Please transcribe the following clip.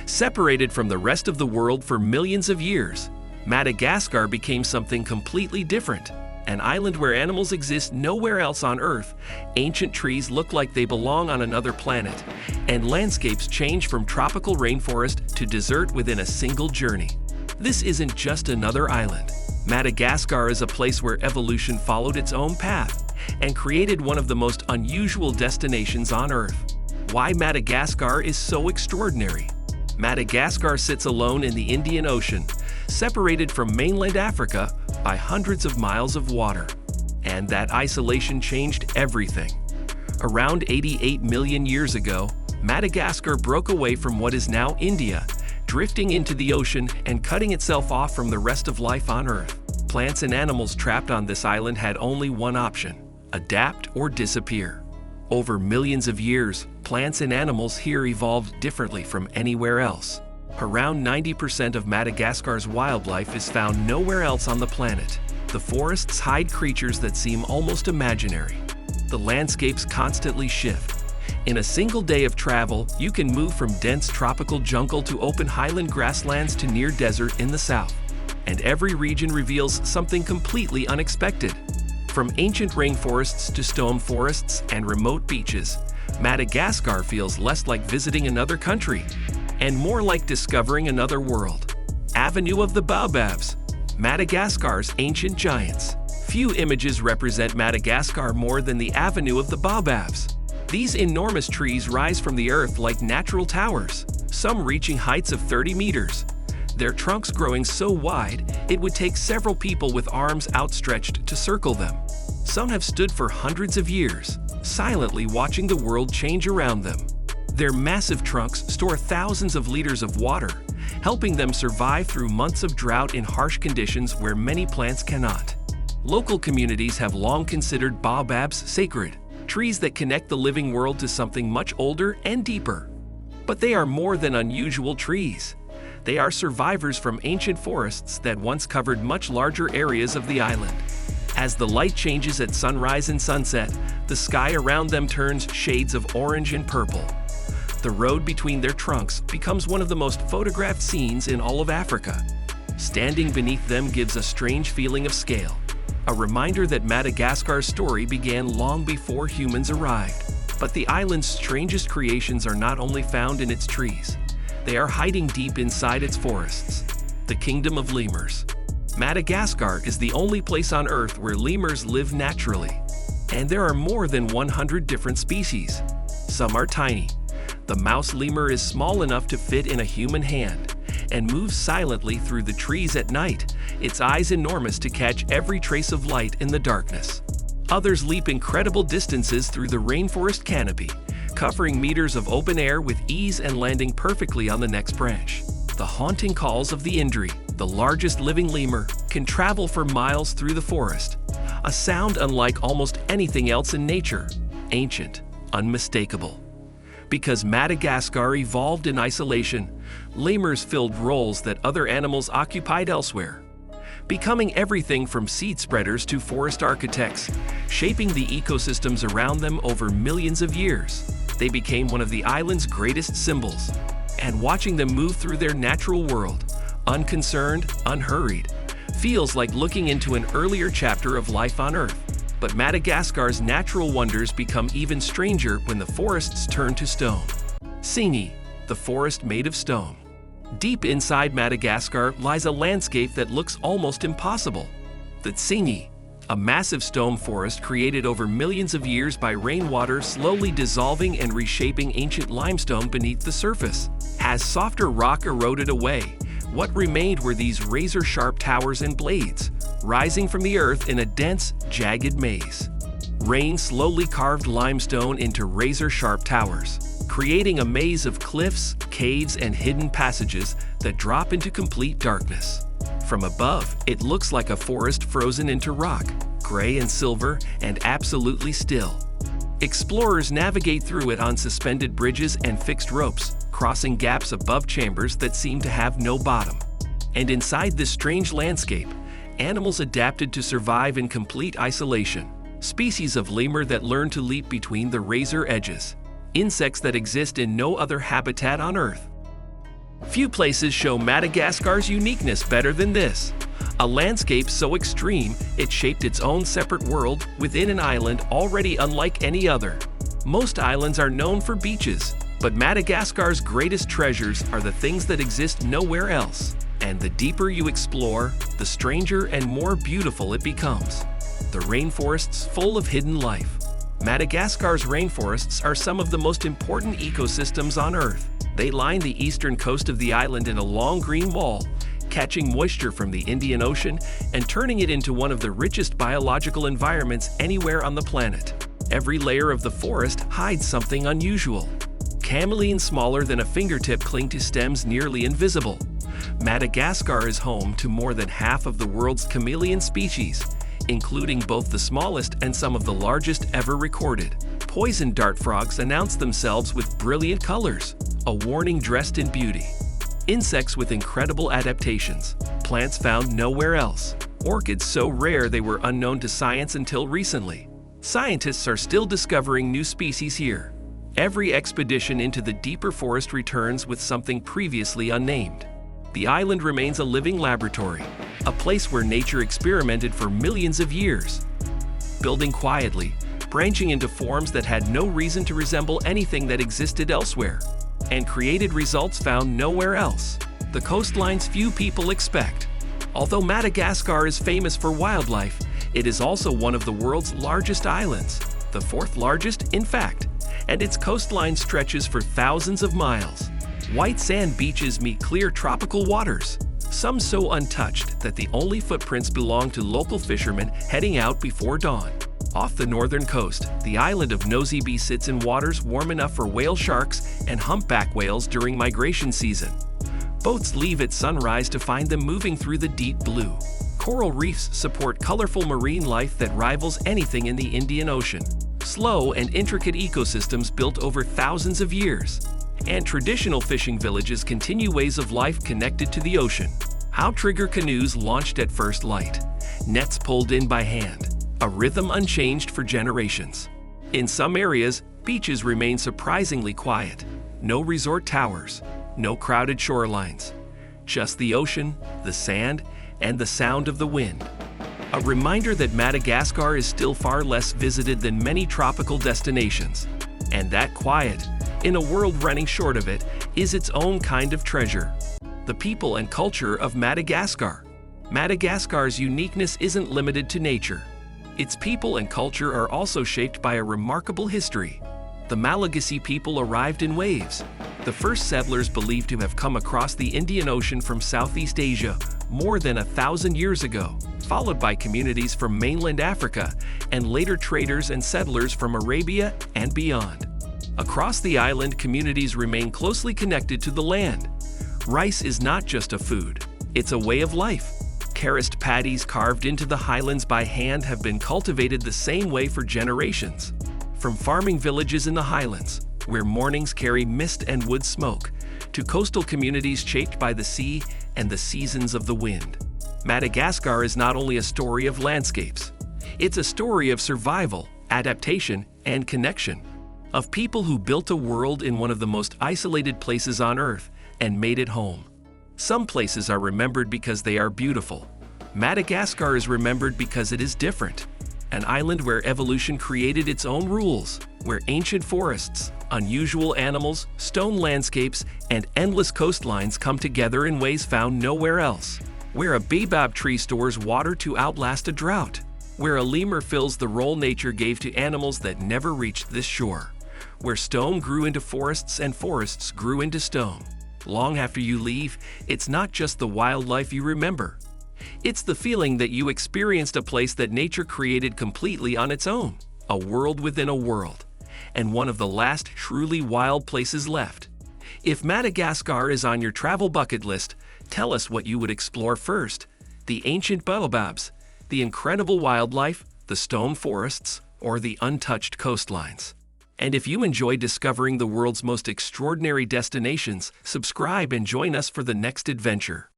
Separated from the rest of the world for millions of years, Madagascar became something completely different. An island where animals exist nowhere else on Earth, ancient trees look like they belong on another planet, and landscapes change from tropical rainforest to desert within a single journey. This isn't just another island. Madagascar is a place where evolution followed its own path and created one of the most unusual destinations on Earth. Why Madagascar is so extraordinary? Madagascar sits alone in the Indian Ocean, separated from mainland Africa by hundreds of miles of water. And that isolation changed everything. Around 88 million years ago, Madagascar broke away from what is now India, drifting into the ocean and cutting itself off from the rest of life on Earth. Plants and animals trapped on this island had only one option: adapt or disappear. Over millions of years, plants and animals here evolved differently from anywhere else. Around 90% of Madagascar's wildlife is found nowhere else on the planet. The forests hide creatures that seem almost imaginary. The landscapes constantly shift. In a single day of travel, you can move from dense tropical jungle to open highland grasslands to near desert in the south. And every region reveals something completely unexpected. From ancient rainforests to stone forests and remote beaches, Madagascar feels less like visiting another country and more like discovering another world. Avenue of the Baobabs, Madagascar's ancient giants. Few images represent Madagascar more than the Avenue of the Baobabs. These enormous trees rise from the earth like natural towers, some reaching heights of 30 meters. Their trunks growing so wide, it would take several people with arms outstretched to circle them. Some have stood for hundreds of years, silently watching the world change around them. Their massive trunks store thousands of liters of water, helping them survive through months of drought in harsh conditions where many plants cannot. Local communities have long considered baobabs sacred, trees that connect the living world to something much older and deeper. But they are more than unusual trees. They are survivors from ancient forests that once covered much larger areas of the island. As the light changes at sunrise and sunset, the sky around them turns shades of orange and purple. The road between their trunks becomes one of the most photographed scenes in all of Africa. Standing beneath them gives a strange feeling of scale, a reminder that Madagascar's story began long before humans arrived. But the island's strangest creations are not only found in its trees. They are hiding deep inside its forests. The kingdom of lemurs. Madagascar is the only place on Earth where lemurs live naturally. And there are more than 100 different species. Some are tiny. The mouse lemur is small enough to fit in a human hand and moves silently through the trees at night, its eyes enormous to catch every trace of light in the darkness. Others leap incredible distances through the rainforest canopy, covering meters of open air with ease and landing perfectly on the next branch. The haunting calls of the Indri, the largest living lemur, can travel for miles through the forest, a sound unlike almost anything else in nature, ancient, unmistakable. Because Madagascar evolved in isolation, lemurs filled roles that other animals occupied elsewhere, becoming everything from seed spreaders to forest architects, shaping the ecosystems around them over millions of years. They became one of the island's greatest symbols, and watching them move through their natural world, unconcerned, unhurried, feels like looking into an earlier chapter of life on Earth. But Madagascar's natural wonders become even stranger when the forests turn to stone. Tsingy, the forest made of stone. Deep inside Madagascar lies a landscape that looks almost impossible. The Tsingy, a massive stone forest created over millions of years by rainwater slowly dissolving and reshaping ancient limestone beneath the surface. As softer rock eroded away, what remained were these razor-sharp towers and blades, rising from the earth in a dense, jagged maze. Rain slowly carved limestone into razor-sharp towers, creating a maze of cliffs, caves, and hidden passages that drop into complete darkness. From above, it looks like a forest frozen into rock, gray and silver, and absolutely still. Explorers navigate through it on suspended bridges and fixed ropes, crossing gaps above chambers that seem to have no bottom. And inside this strange landscape, animals adapted to survive in complete isolation. Species of lemur that learn to leap between the razor edges. Insects that exist in no other habitat on Earth. Few places show Madagascar's uniqueness better than this. A landscape so extreme, it shaped its own separate world within an island already unlike any other. Most islands are known for beaches, but Madagascar's greatest treasures are the things that exist nowhere else. And the deeper you explore, the stranger and more beautiful it becomes. The rainforests full of hidden life. Madagascar's rainforests are some of the most important ecosystems on Earth. They line the eastern coast of the island in a long green wall, catching moisture from the Indian Ocean and turning it into one of the richest biological environments anywhere on the planet. Every layer of the forest hides something unusual. Chameleons smaller than a fingertip cling to stems nearly invisible. Madagascar is home to more than half of the world's chameleon species, including both the smallest and some of the largest ever recorded. Poison dart frogs announce themselves with brilliant colors, a warning dressed in beauty. Insects with incredible adaptations, plants found nowhere else, orchids so rare they were unknown to science until recently. Scientists are still discovering new species here. Every expedition into the deeper forest returns with something previously unnamed. The island remains a living laboratory, a place where nature experimented for millions of years, building quietly, branching into forms that had no reason to resemble anything that existed elsewhere, and created results found nowhere else. The coastlines few people expect. Although Madagascar is famous for wildlife, it is also one of the world's largest islands, the fourth largest, in fact, and its coastline stretches for thousands of miles. White sand beaches meet clear tropical waters, some so untouched that the only footprints belong to local fishermen heading out before dawn. Off the northern coast, the island of Nosy sits in waters warm enough for whale sharks and humpback whales during migration season. Boats leave at sunrise to find them moving through the deep blue. Coral reefs support colorful marine life that rivals anything in the Indian Ocean. Slow and intricate ecosystems built over thousands of years. And traditional fishing villages continue ways of life connected to the ocean. Outrigger canoes launched at first light. Nets pulled in by hand. A rhythm unchanged for generations. In some areas, beaches remain surprisingly quiet. No resort towers, no crowded shorelines. Just the ocean, the sand, and the sound of the wind. A reminder that Madagascar is still far less visited than many tropical destinations. And that quiet, in a world running short of it, is its own kind of treasure. The people and culture of Madagascar. Madagascar's uniqueness isn't limited to nature. Its people and culture are also shaped by a remarkable history. The Malagasy people arrived in waves. The first settlers believed to have come across the Indian Ocean from Southeast Asia more than 1,000 years ago, followed by communities from mainland Africa and later traders and settlers from Arabia and beyond. Across the island, communities remain closely connected to the land. Rice is not just a food, it's a way of life. Karst paddies carved into the highlands by hand have been cultivated the same way for generations. From farming villages in the highlands, where mornings carry mist and wood smoke, to coastal communities shaped by the sea and the seasons of the wind. Madagascar is not only a story of landscapes, it's a story of survival, adaptation, and connection. Of people who built a world in one of the most isolated places on Earth and made it home. Some places are remembered because they are beautiful. Madagascar is remembered because it is different. An island where evolution created its own rules, where ancient forests, unusual animals, stone landscapes, and endless coastlines come together in ways found nowhere else. Where a baobab tree stores water to outlast a drought. Where a lemur fills the role nature gave to animals that never reached this shore. Where stone grew into forests and forests grew into stone. Long after you leave, it's not just the wildlife you remember. It's the feeling that you experienced a place that nature created completely on its own, a world within a world, and one of the last truly wild places left. If Madagascar is on your travel bucket list, tell us what you would explore first: the ancient Baobabs, the incredible wildlife, the stone forests, or the untouched coastlines. And if you enjoy discovering the world's most extraordinary destinations, subscribe and join us for the next adventure.